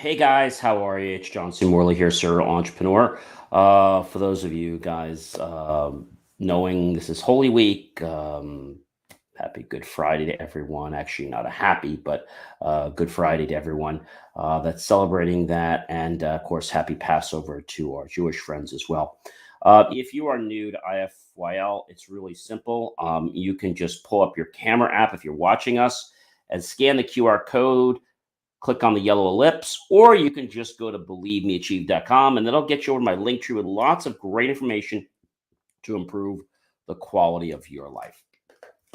Hey guys, how are you? It's John C. Morley here, serial entrepreneur. For those of you guys knowing this is Holy Week, happy Good Friday to everyone. Actually, not a happy, but Good Friday to everyone that's celebrating that. And of course, happy Passover to our Jewish friends as well. If you are new to IFYL, it's really simple. You can just pull up your camera app if you're watching us and scan the QR code, click on the yellow ellipse, or you can just go to believemeachieve.com and that'll get you over to my link tree with lots of great information to improve the quality of your life.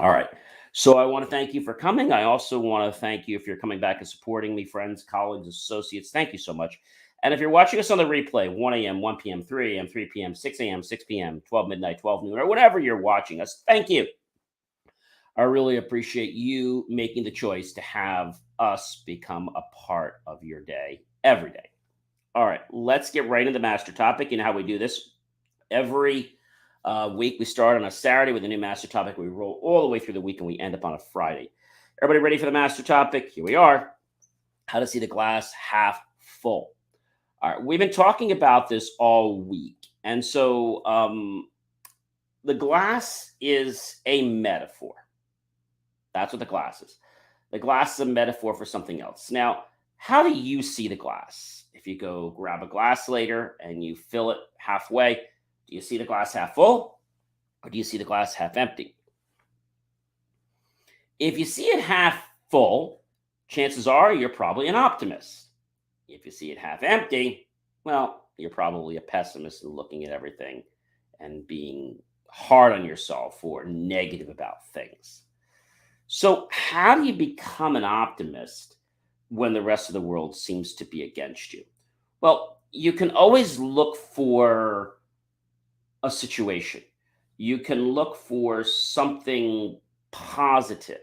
All right. So I want to thank you for coming. I also want to thank you if you're coming back and supporting me, friends, colleagues, associates. Thank you so much. And if you're watching us on the replay, 1 a.m., 1 p.m., 3 a.m., 3 p.m., 6 a.m., 6 p.m., 12 midnight, 12 noon, or whatever you're watching us, thank you. I really appreciate you making the choice to have us become a part of your day every day. All right, let's get right into the master topic. You know how we do this? Every week we start on a Saturday with a new master topic. We roll all the way through the week and we end up on a Friday. Everybody ready for the master topic? Here we are. How to see the glass half full. All right, we've been talking about this all week. And so the glass is a metaphor. That's what the glass is. The glass is a metaphor for something else. Now, how do you see the glass? If you go grab a glass later and you fill it halfway, do you see the glass half full or do you see the glass half empty? If you see it half full, chances are you're probably an optimist. If you see it half empty, well, you're probably a pessimist and looking at everything and being hard on yourself or negative about things. So, how do you become an optimist when the rest of the world seems to be against you? Well, you can always look for a situation. You can look for something positive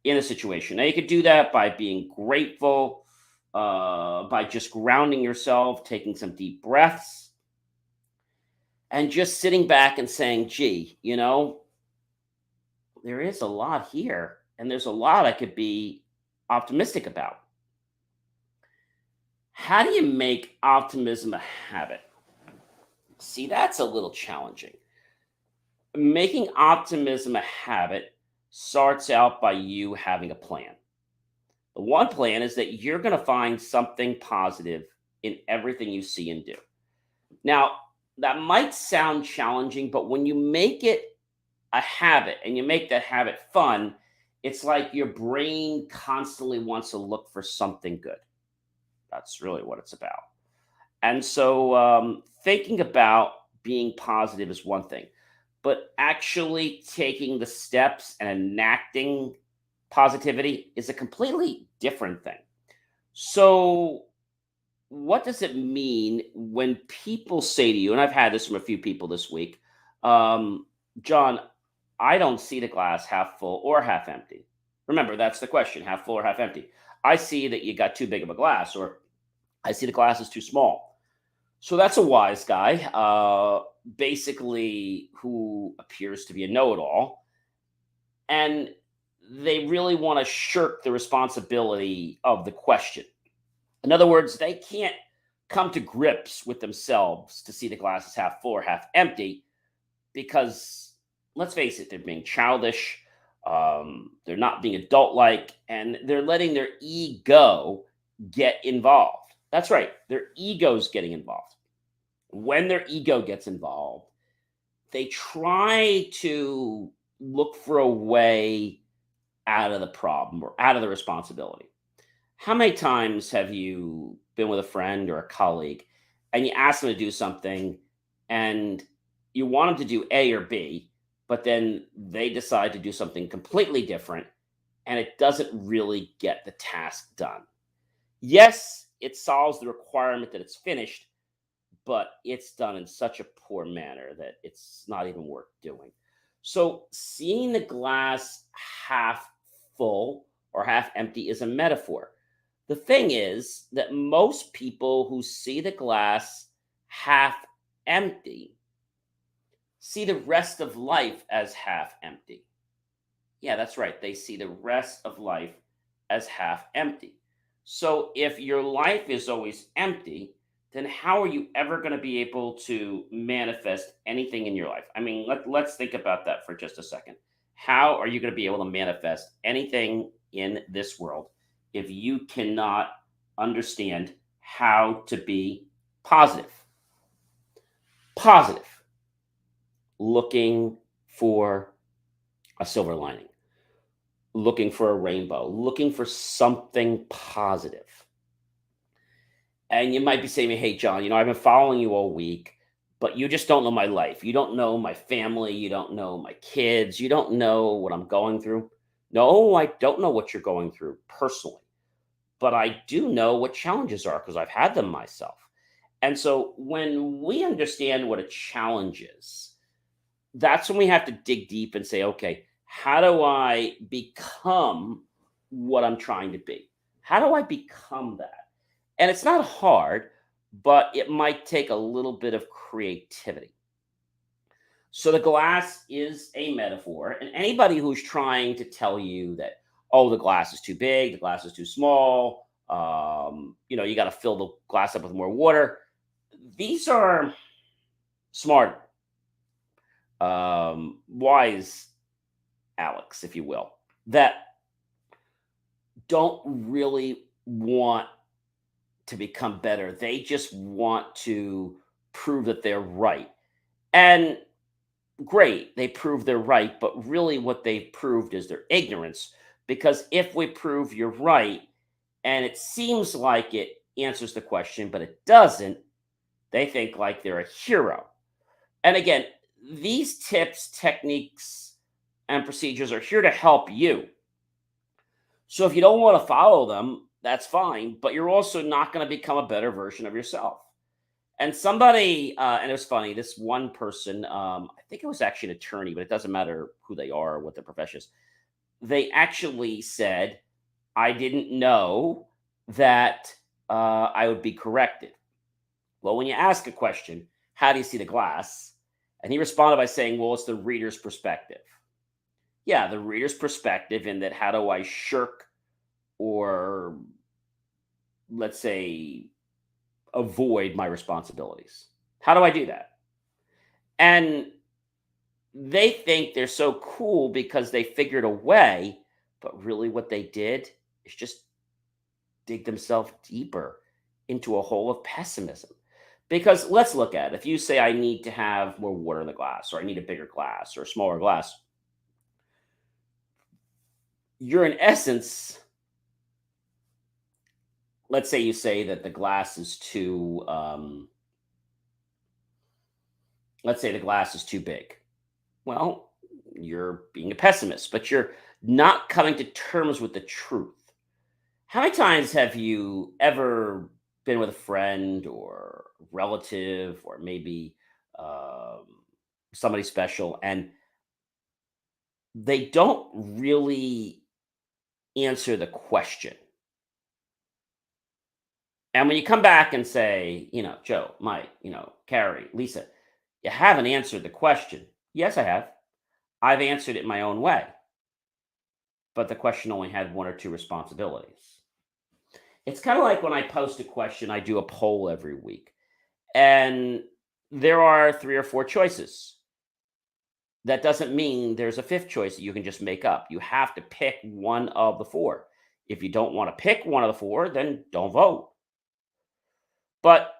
in a situation. Now, you could do that by being grateful, by just grounding yourself, taking some deep breaths, and just sitting back and saying, gee, there is a lot here, and there's a lot I could be optimistic about. How do you make optimism a habit? See, that's a little challenging. Making optimism a habit starts out by you having a plan. The one plan is that you're going to find something positive in everything you see and do. Now, that might sound challenging, but when you make it a habit and you make that habit fun, it's like your brain constantly wants to look for something good. That's really what it's about. And so thinking about being positive is one thing, but actually taking the steps and enacting positivity is a completely different thing. So, what does it mean when people say to you, and I've had this from a few people this week, John, I don't see the glass half full or half empty. Remember, that's the question, half full or half empty. I see that you got too big of a glass, or I see the glass is too small. So that's a wise guy, basically, who appears to be a know it all. And they really want to shirk the responsibility of the question. In other words, they can't come to grips with themselves to see the glass is half full or half empty because, let's face it, they're being childish, they're not being adult like, and they're letting their ego get involved. That's right, their ego's getting involved. When their ego gets involved, they try to look for a way out of the problem or out of the responsibility. How many times have you been with a friend or a colleague and you ask them to do something and you want them to do A or B, but then they decide to do something completely different and it doesn't really get the task done? Yes, it solves the requirement that it's finished, but it's done in such a poor manner that it's not even worth doing. So, seeing the glass half full or half empty is a metaphor. The thing is that most people who see the glass half empty see the rest of life as half empty. Yeah, that's right. They see the rest of life as half empty. So if your life is always empty, then how are you ever going to be able to manifest anything in your life? I mean, let's think about that for just a second. How are you going to be able to manifest anything in this world if you cannot understand how to be positive? Positive, looking for a silver lining, looking for a rainbow, looking for something positive. And you might be saying, hey, John, I've been following you all week, but you just don't know my life. You don't know my family. You don't know my kids. You don't know what I'm going through. No, I don't know what you're going through personally, but I do know what challenges are because I've had them myself. And so when we understand what a challenge is, that's when we have to dig deep and say, okay, how do I become what I'm trying to be? How do I become that? And it's not hard, but it might take a little bit of creativity. So the glass is a metaphor, and anybody who's trying to tell you that, oh, the glass is too big, the glass is too small, you got to fill the glass up with more water. These are smart, wise Alex, if you will, that don't really want to become better. They just want to prove that they're right. And great, they prove they're right, but really what they've proved is their ignorance. Because if we prove you're right and it seems like it answers the question, but it doesn't, they think like they're a hero. And again, these tips, techniques, and procedures are here to help you. So if you don't want to follow them, that's fine, but you're also not going to become a better version of yourself. And somebody, and it was funny, this one person, I think it was actually an attorney, but it doesn't matter who they are or what their profession is. They actually said, I didn't know that I would be corrected. Well, when you ask a question, how do you see the glass? And he responded by saying, well, it's the reader's perspective. Yeah, the reader's perspective, in that how do I shirk or, let's say, avoid my responsibilities? How do I do that? And they think they're so cool because they figured a way, but really what they did is just dig themselves deeper into a hole of pessimism. Because let's look at it. If you say, I need to have more water in the glass, or I need a bigger glass or a smaller glass, you're in essence, let's say you say that the glass is too, let's say the glass is too big. Well, you're being a pessimist, but you're not coming to terms with the truth. How many times have you ever been with a friend or relative or maybe um, somebody special, and they don't really answer the question? And when you come back and say, Joe, Mike, Carrie, Lisa, you haven't answered the question. Yes, I have. I've answered it my own way, but the question only had one or two responsibilities. It's kind of like when I post a question, I do a poll every week, and there are three or four choices. That doesn't mean there's a fifth choice that you can just make up. You have to pick one of the four. If you don't want to pick one of the four, then don't vote. But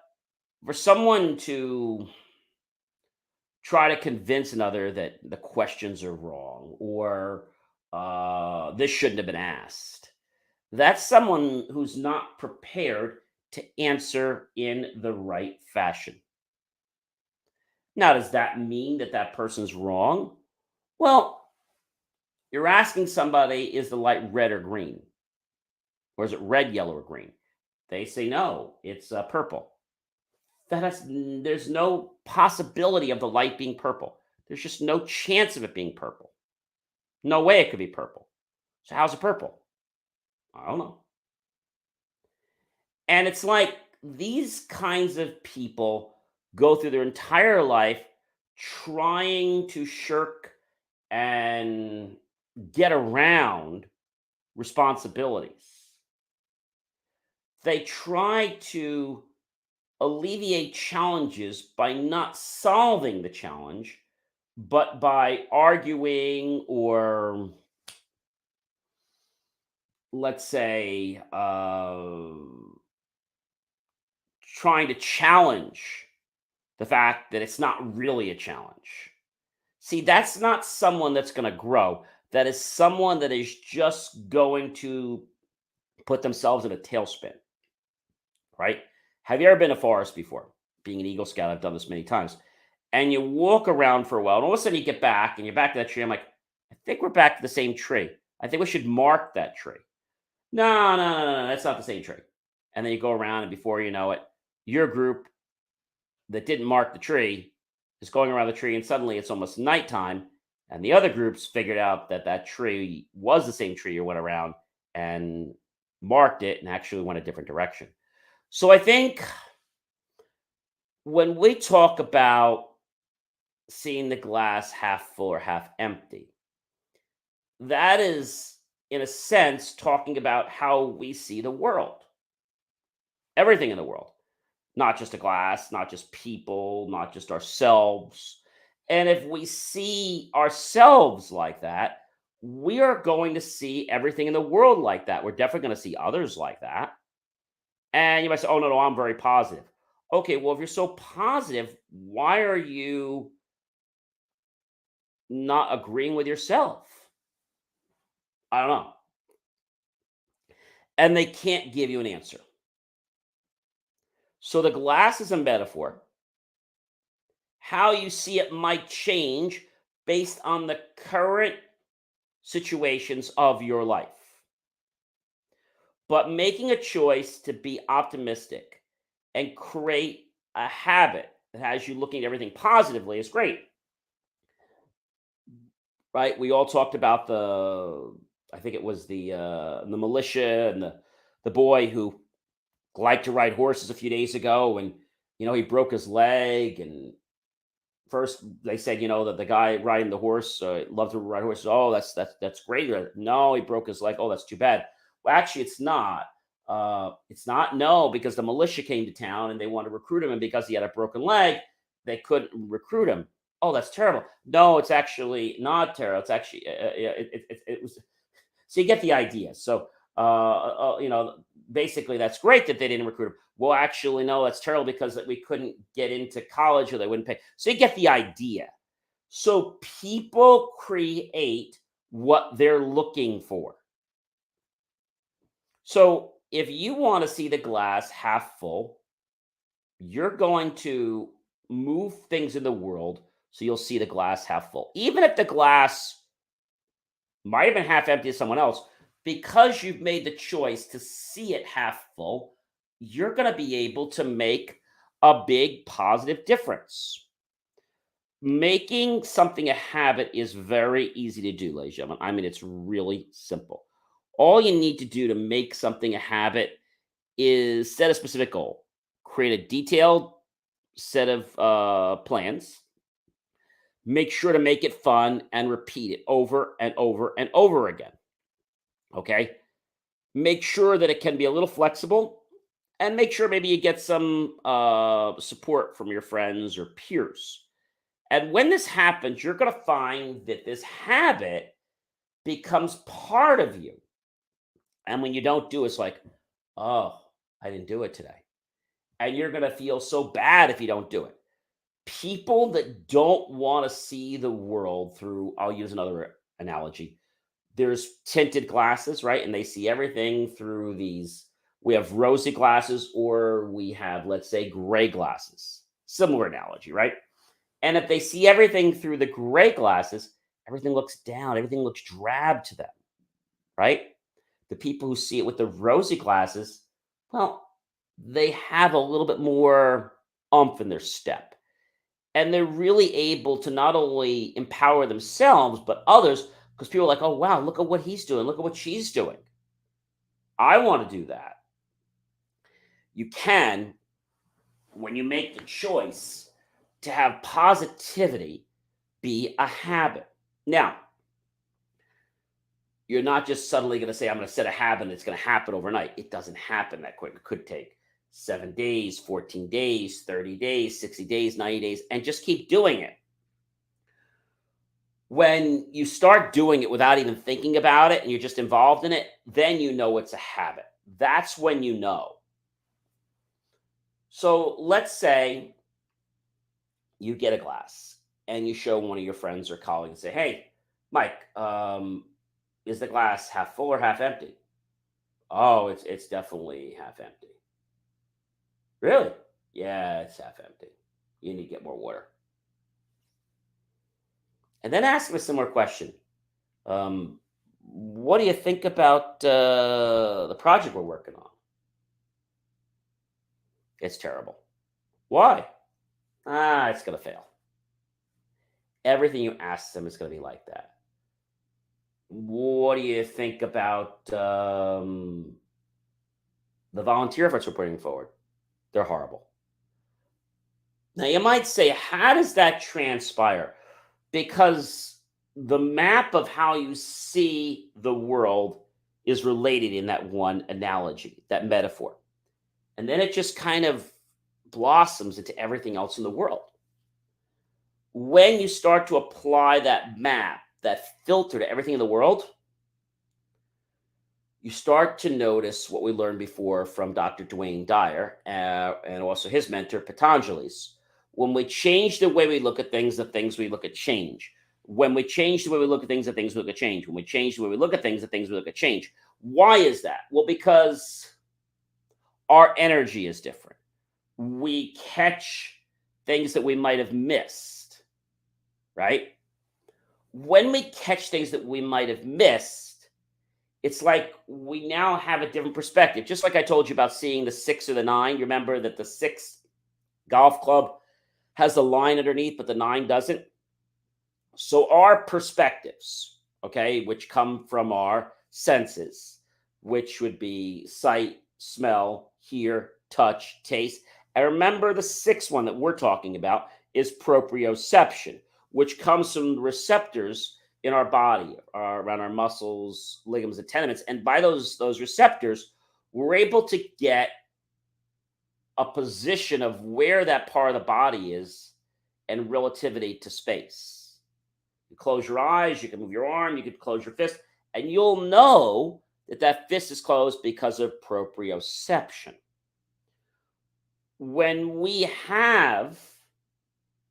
for someone to try to convince another that the questions are wrong, or this shouldn't have been asked, that's someone who's not prepared to answer in the right fashion. Now, does that mean that that person's wrong? Well, you're asking somebody, is the light red or green? Or is it red, yellow, or green? They say no, it's purple. There's no possibility of the light being purple. There's just no chance of it being purple. No way it could be purple. So how's it purple? I don't know. And it's like these kinds of people go through their entire life trying to shirk and get around responsibilities. they try to alleviate challenges by not solving the challenge, but by arguing or, let's say, trying to challenge the fact that it's not really a challenge. See, that's not someone that's going to grow. That is someone that is just going to put themselves in a tailspin, right? Have you ever been to a forest before? Being an Eagle Scout, I've done this many times. And you walk around for a while, and all of a sudden you get back, and you're back to that tree. I'm like, I think we're back to the same tree. I think we should mark that tree. No, no, no, no, no, that's not the same tree. And then you go around, and before you know it, your group that didn't mark the tree is going around the tree, and suddenly it's almost nighttime, and the other groups figured out that that tree was the same tree you went around and marked it and actually went a different direction. So I think when we talk about seeing the glass half full or half empty, that is, in a sense, talking about how we see the world, everything in the world, not just a glass, not just people, not just ourselves. And if we see ourselves like that, we are going to see everything in the world like that. We're definitely going to see others like that. And you might say, oh, no, no, I'm very positive. Okay, well, if you're so positive, why are you not agreeing with yourself? I don't know. And they can't give you an answer. So the glass is a metaphor. How you see it might change based on the current situations of your life. But making a choice to be optimistic and create a habit that has you looking at everything positively is great. Right? We all talked about I think it was the militia and the boy who liked to ride horses a few days ago, and he broke his leg. And first they said, that the guy riding the horse loved to ride horses. Oh, that's great. No, he broke his leg. Oh, that's too bad. Well, actually, it's not. It's not. No, because the militia came to town and they wanted to recruit him, and because he had a broken leg, they couldn't recruit him. Oh, that's terrible. No, it's actually not terrible. It's actually it was. So you get the idea. So basically, that's great that they didn't recruit him. Well, actually, no, that's terrible because we couldn't get into college or they wouldn't pay. So you get the idea. So people create what they're looking for. So if you want to see the glass half full, you're going to move things in the world so you'll see the glass half full. Even if the glass might have been half empty to someone else, because you've made the choice to see it half full, you're going to be able to make a big positive difference. Making something a habit is very easy to do, ladies and gentlemen. I mean, it's really simple. All you need to do to make something a habit is set a specific goal, create a detailed set of plans, make sure to make it fun, and repeat it over and over and over again. Okay. Make sure that it can be a little flexible, and make sure maybe you get some support from your friends or peers. And when this happens, you're going to find that this habit becomes part of you. And when you don't do it, it's like, oh, I didn't do it today. And you're going to feel so bad if you don't do it. People that don't want to see the world through, I'll use another analogy. There's tinted glasses, right? And they see everything through these. We have rosy glasses, or we have, let's say, gray glasses. Similar analogy, right? And if they see everything through the gray glasses, everything looks down, everything looks drab to them, right? The people who see it with the rosy glasses, well, they have a little bit more oomph in their step. And they're really able to not only empower themselves, but others, because people are like, oh, wow, look at what he's doing. Look at what she's doing. I want to do that. You can, when you make the choice to have positivity be a habit. Now, You're not just suddenly going to say, I'm going to set a habit and it's going to happen overnight. It doesn't happen that quick. It could take 7 days, 14 days, 30 days, 60 days, 90 days, and just keep doing it. When you start doing it without even thinking about it and you're just involved in it, then you know it's a habit. That's when you know. So let's say you get a glass and you show one of your friends or colleagues and say, hey, Mike, is the glass half full or half empty? Oh, it's definitely half empty. Really? Yeah, it's half empty. You need to get more water. And then ask them a similar question. Um, what do you think about the project we're working on? It's terrible. Why? It's going to fail. Everything you ask them is going to be like that. What do you think about the volunteer efforts we're putting forward? They're horrible. Now, you might say, how does that transpire? Because the map of how you see the world is related in that one analogy, that metaphor. And then it just kind of blossoms into everything else in the world. When you start to apply that map, that filter to everything in the world, you start to notice what we learned before from Dr. Dwayne Dyer and also his mentor, Patanjali's. When we change the way we look at things, the things we look at change. When we change the way we look at things, the things we look at change. When we change the way we look at things, the things we look at change. Why is that? Well, because our energy is different. We catch things that we might have missed, right? When we catch things that we might have missed, it's like we now have a different perspective. Just like I told you about seeing the 6 or the 9. You remember that the 6 golf club has the line underneath, but the 9 doesn't. So our perspectives, okay, which come from our senses, which would be sight, smell, hear, touch, taste. And remember the 6th one that we're talking about is proprioception, which comes from receptors in our body, around our muscles, ligaments, and tendons. And by those receptors, we're able to get a position of where that part of the body is and relativity to space. You close your eyes, you can move your arm, you can close your fist, and you'll know that fist is closed because of proprioception. When we have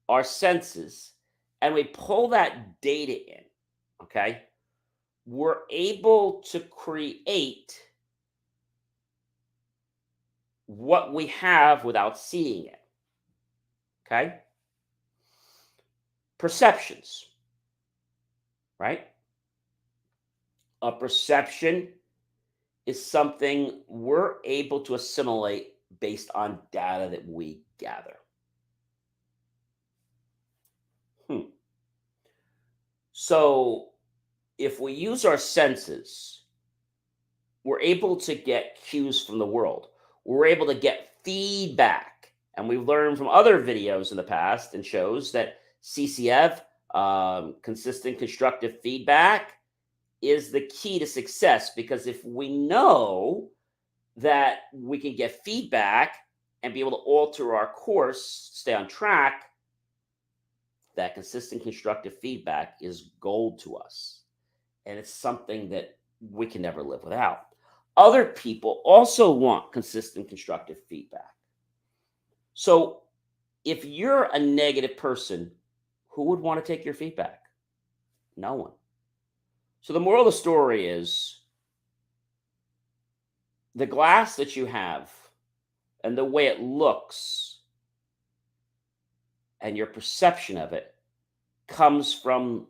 our senses and we pull that data in, okay, we're able to create what we have without seeing it. Okay? Perceptions, right? A perception is something we're able to assimilate based on data that we gather. So if we use our senses, we're able to get cues from the world. We're able to get feedback. And we've learned from other videos in the past and shows that CCF, consistent constructive feedback, is the key to success. Because if we know that we can get feedback and be able to alter our course, stay on track, that consistent constructive feedback is gold to us. And it's something that we can never live without. Other people also want consistent constructive feedback. So if you're a negative person, who would want to take your feedback? No one. So the moral of the story is the glass that you have and the way it looks and your perception of it comes from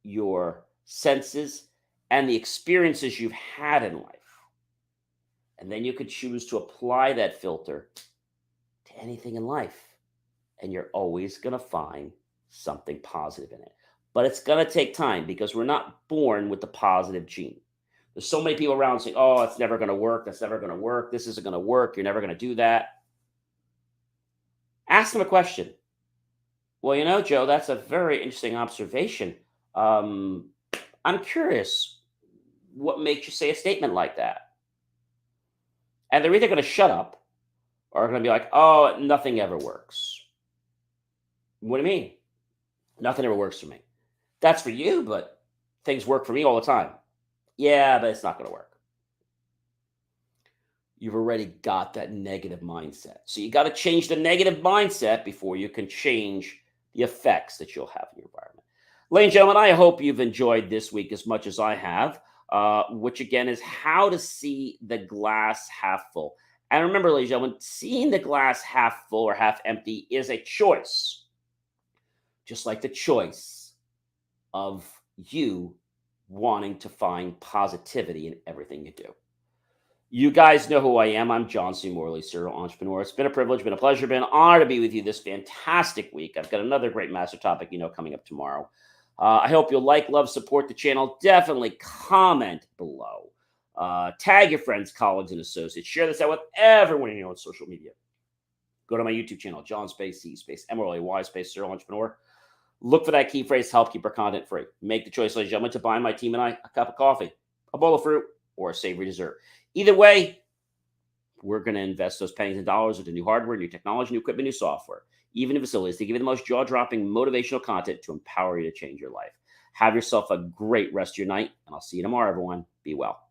your senses and the experiences you've had in life. And then you could choose to apply that filter to anything in life. And you're always going to find something positive in it. But it's going to take time because we're not born with the positive gene. There's so many people around saying, oh, it's never going to work. That's never going to work. This isn't going to work. You're never going to do that. Ask them a question. Well, you know, Joe, that's a very interesting observation. I'm curious. what makes you say a statement like that? And they're either going to shut up or going to be like, oh, nothing ever works. What do you mean? Nothing ever works for me. That's for you, but things work for me all the time. Yeah, but it's not going to work. You've already got that negative mindset. So you got to change the negative mindset before you can change the effects that you'll have in your environment. Ladies and gentlemen, I hope you've enjoyed this week as much as I have, which again is how to see the glass half full. And remember, ladies and gentlemen, seeing the glass half full or half empty is a choice, just like the choice of you wanting to find positivity in everything you do. You guys know who I am. I'm John C. Morley, serial entrepreneur. It's been a privilege, been a pleasure, been an honor to be with you this fantastic week. I've got another great master topic, coming up tomorrow. I hope you'll like, love, support the channel. Definitely comment below. Tag your friends, colleagues, and associates. Share this out with everyone you know on social media. Go to my YouTube channel, John Space C Space MRLY Space Serial Entrepreneur. Look for that key phrase to help keep our content free. Make the choice, ladies and gentlemen, to buy my team and I a cup of coffee, a bowl of fruit, or a savory dessert. Either way, we're going to invest those pennies and dollars into new hardware, new technology, new equipment, new software, even if it's to give you the most jaw-dropping motivational content to empower you to change your life. Have yourself a great rest of your night, and I'll see you tomorrow, everyone. Be well.